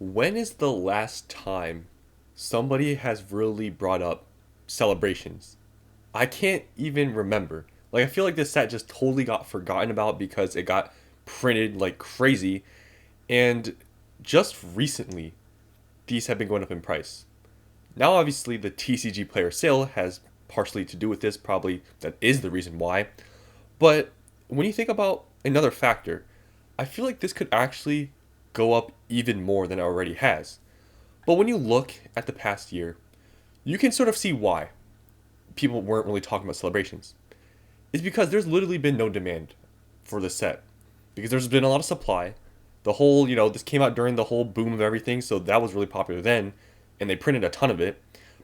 When is the last time somebody has really brought up celebrations? I can't even remember. Like, I feel like this set just totally got forgotten about because it got printed like crazy. And just recently, these have been going up in price. Now, obviously, the TCG player sale has partially to do with this. Probably that is the reason why. But when you think about another factor, I feel like this could actually go up even more than it already has. But when you look at the past year, you can sort of see why people weren't really talking about celebrations. It's because there's literally been no demand for the set. Because there's been a lot of supply. The whole, this came out during the whole boom of everything, so that was really popular then, and they printed a ton of it.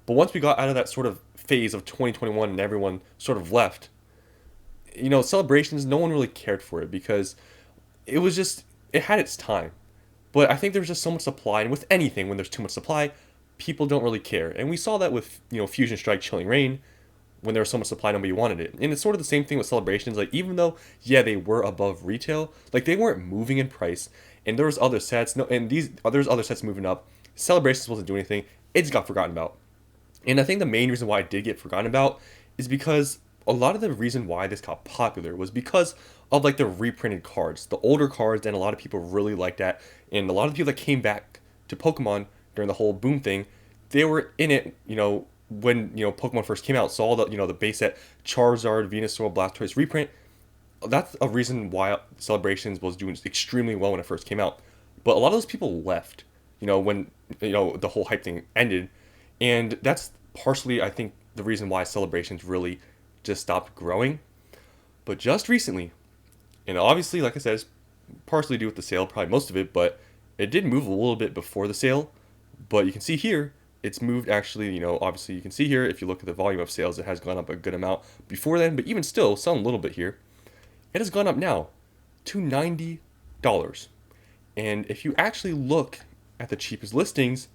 But once we got out of that sort of phase of 2021 and everyone sort of left, celebrations, no one really cared for it because it was just, it had its time. But I think there's just so much supply, and with anything, when there's too much supply, people don't really care. And we saw that with Fusion Strike, Chilling Reign, when there was so much supply, nobody wanted it. And it's sort of the same thing with celebrations. Like even though yeah they were above retail, like they weren't moving in price. And there was other sets, no, and there's other sets moving up. Celebrations wasn't doing anything. It just got forgotten about. And I think the main reason why it did get forgotten about is because a lot of the reason why this got popular was because of like the reprinted cards, the older cards, and a lot of people really liked that. And a lot of people that came back to Pokemon during the whole boom thing, they were in it, when Pokemon first came out, saw the the base set Charizard, Venusaur, Blastoise reprint. That's a reason why Celebrations was doing extremely well when it first came out. But a lot of those people left, when the whole hype thing ended, and that's partially I think the reason why Celebrations really just stopped growing. But just recently, and obviously, like I said, it's partially due with the sale, probably most of it, but it did move a little bit before the sale. But you can see here, it's moved actually, obviously you can see here, if you look at the volume of sales, it has gone up a good amount before then, but even still, selling a little bit here. It has gone up now to $90. And if you actually look at the cheapest listings,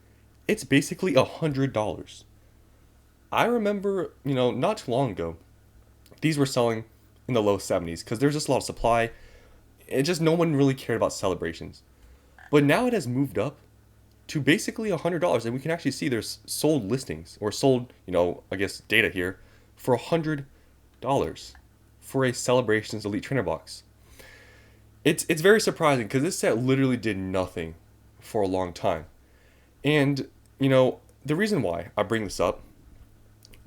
it's basically $100. I remember, not too long ago, these were selling in the low 70s because there's just a lot of supply. It just no one really cared about celebrations. But now it has moved up to basically $100, and we can actually see there's sold listings or sold, I guess data here for $100 for a Celebrations Elite Trainer box. It's very surprising because this set literally did nothing for a long time, and the reason why I bring this up,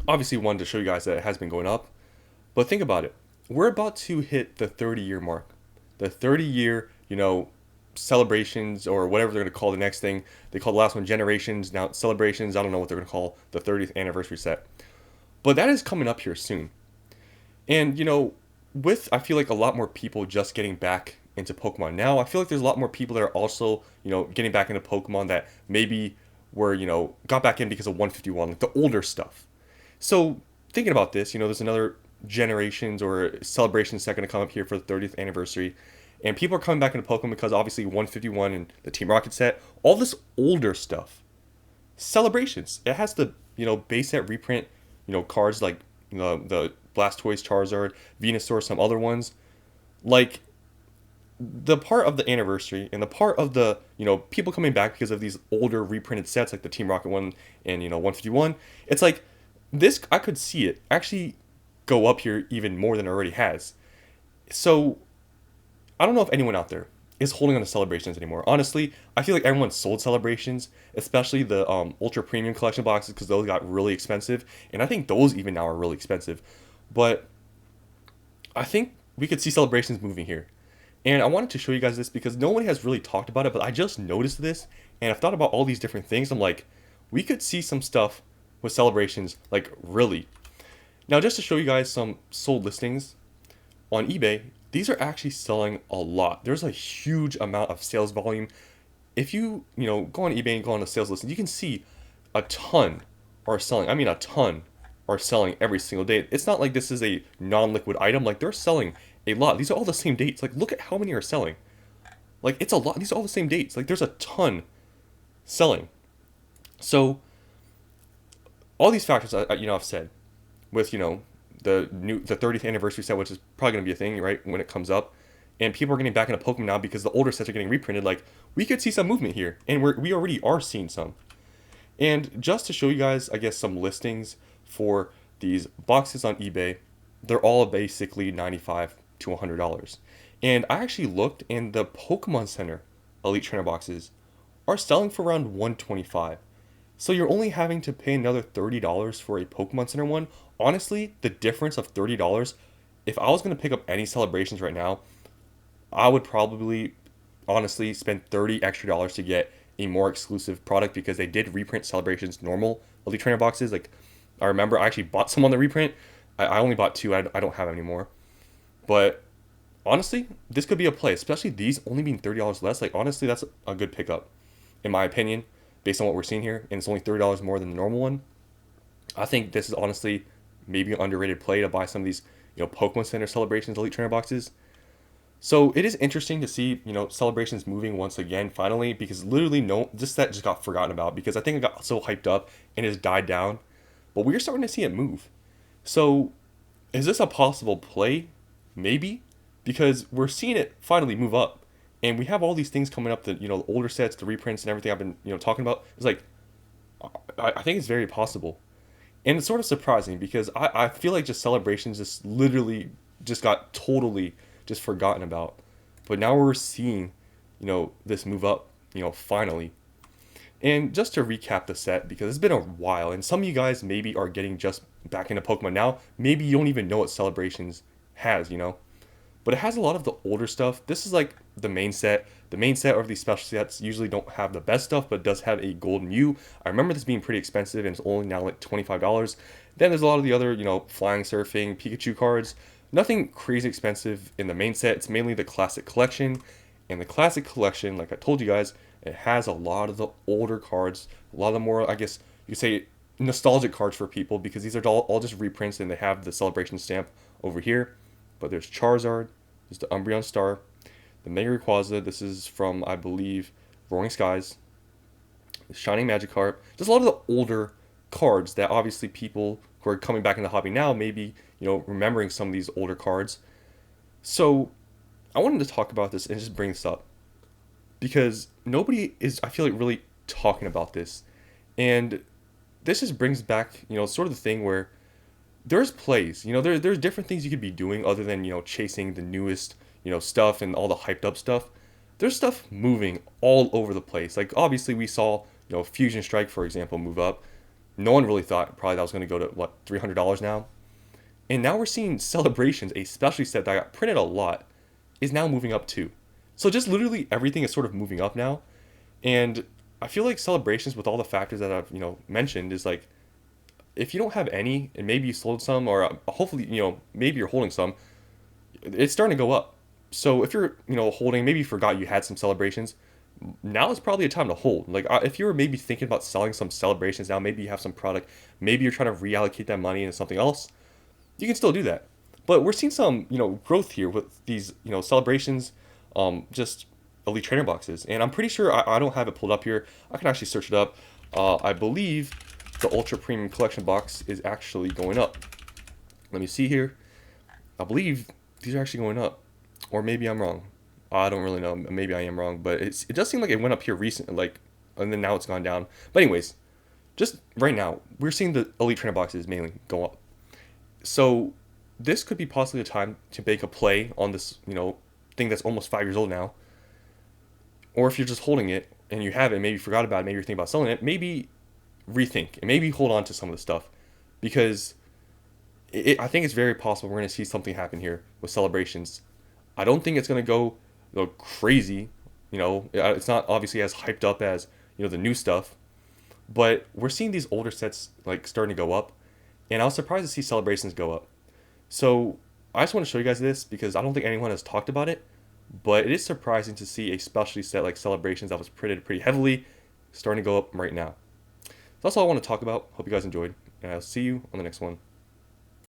obviously wanted to show you guys that it has been going up, but think about it. We're about to hit the 30-year mark, the 30-year, celebrations or whatever they're going to call the next thing. They call the last one generations, now celebrations. I don't know what they're going to call the 30th anniversary set. But that is coming up here soon. And, with I feel like a lot more people just getting back into Pokemon now, I feel like there's a lot more people that are also, getting back into Pokemon that maybe were, got back in because of 151, like the older stuff. So thinking about this, there's another generations or celebrations set going to come up here for the 30th anniversary. And people are coming back into Pokemon because obviously 151 and the Team Rocket set, all this older stuff. Celebrations. It has the, base set reprint, cards like the Blastoise, Charizard, Venusaur, some other ones. Like the part of the anniversary and the part of the, people coming back because of these older reprinted sets like the Team Rocket one and, 151. It's like this, I could see it actually go up here even more than it already has. So I don't know if anyone out there is holding on to Celebrations anymore. Honestly, I feel like everyone sold Celebrations, especially the ultra premium collection boxes because those got really expensive, and I think those even now are really expensive. But I think we could see Celebrations moving here. And I wanted to show you guys this because no one has really talked about it, but I just noticed this, and I've thought about all these different things. I'm like, we could see some stuff with Celebrations, like really. Now, just to show you guys some sold listings on eBay, these are actually selling a lot. There's a huge amount of sales volume. If you, go on eBay and go on the sales list, you can see a ton are selling. I mean, a ton are selling every single day. It's not like this is a non-liquid item. Like, they're selling a lot. These are all the same dates. Like, look at how many are selling. Like, it's a lot. These are all the same dates. Like, there's a ton selling. So, all these factors, I've said, with, the 30th anniversary set, which is probably going to be a thing, right, when it comes up. and people are getting back into Pokemon now because the older sets are getting reprinted. Like, we could see some movement here, and we already are seeing some. And just to show you guys, I guess, some listings for these boxes on eBay, they're all basically $95 to $100. And I actually looked, and the Pokemon Center Elite Trainer boxes are selling for around $125. So you're only having to pay another $30 for a Pokemon Center one. Honestly, the difference of $30, if I was going to pick up any celebrations right now, I would probably honestly spend 30 extra dollars to get a more exclusive product because they did reprint Celebrations normal Elite Trainer boxes. Like, I remember I actually bought some on the reprint. I only bought two. I don't have any more. But honestly, this could be a play, especially these only being $30 less. Like, honestly, that's a good pickup, in my opinion, based on what we're seeing here. And it's only $30 more than the normal one. I think this is honestly maybe an underrated play to buy some of these, Pokemon Center Celebrations Elite Trainer boxes. So it is interesting to see, Celebrations moving once again, finally, because literally this set just got forgotten about because I think it got so hyped up and has died down. But we're starting to see it move. So is this a possible play? Maybe. Because we're seeing it finally move up. And we have all these things coming up, the older sets, the reprints and everything I've been, talking about. It's like, I think it's very possible. And it's sort of surprising because I feel like just Celebrations just literally just got totally just forgotten about. But now we're seeing, this move up, finally. And just to recap the set, because it's been a while, and some of you guys maybe are getting just back into Pokemon now. Maybe you don't even know what Celebrations has, But it has a lot of the older stuff. This is like the main set. The main set of these special sets usually don't have the best stuff, but does have a golden U. I remember this being pretty expensive, and it's only now like $25. Then there's a lot of the other, Flying Surfing, Pikachu cards. Nothing crazy expensive in the main set. It's mainly the Classic Collection. And the Classic Collection, like I told you guys, it has a lot of the older cards. A lot of the more, I guess you could say, nostalgic cards for people because these are all just reprints and they have the Celebration stamp over here. But there's Charizard, there's the Umbreon Star, the Mega Rayquaza. This is from, I believe, Roaring Skies. The Shining Magikarp. Just a lot of the older cards that obviously people who are coming back in the hobby now maybe remembering some of these older cards. So I wanted to talk about this and just bring this up because nobody is, I feel like, really talking about this. And this just brings back, sort of the thing where there's plays, there's different things you could be doing other than, chasing the newest, stuff and all the hyped up stuff. There's stuff moving all over the place. Like, obviously we saw, Fusion Strike, for example, move up. No one really thought probably that was going to go to, what, $300 now? And now we're seeing Celebrations, a specialty set that got printed a lot, is now moving up too. So just literally everything is sort of moving up now. And I feel like Celebrations, with all the factors that I've, mentioned, is like, if you don't have any, and maybe you sold some, or hopefully, maybe you're holding some, it's starting to go up. So if you're, holding, maybe you forgot you had some Celebrations, now is probably a time to hold. Like, if you were maybe thinking about selling some Celebrations now, maybe you have some product, maybe you're trying to reallocate that money into something else, you can still do that. But we're seeing some, growth here with these, Celebrations, just Elite Trainer boxes. And I'm pretty sure, I don't have it pulled up here. I can actually search it up. I believe the Ultra Premium Collection box is actually going up. Let me see here. I believe these are actually going up. Or maybe I'm wrong. I don't really know. Maybe I am wrong. But it does seem like it went up here recently, like, and then now it's gone down. But anyways, just right now, we're seeing the Elite Trainer boxes mainly go up. So this could be possibly a time to make a play on this, thing that's almost 5 years old now. Or if you're just holding it and you have it, maybe you forgot about it, maybe you're thinking about selling it, maybe rethink and maybe hold on to some of the stuff because I think it's very possible we're going to see something happen here with Celebrations. I don't think it's going to go crazy. It's not obviously as hyped up as, the new stuff, but we're seeing these older sets like starting to go up, and I was surprised to see Celebrations go up. So I just want to show you guys this because I don't think anyone has talked about it, but it is surprising to see a specialty set like Celebrations that was printed pretty heavily starting to go up right now. That's all I want to talk about. Hope you guys enjoyed, and I'll see you on the next one.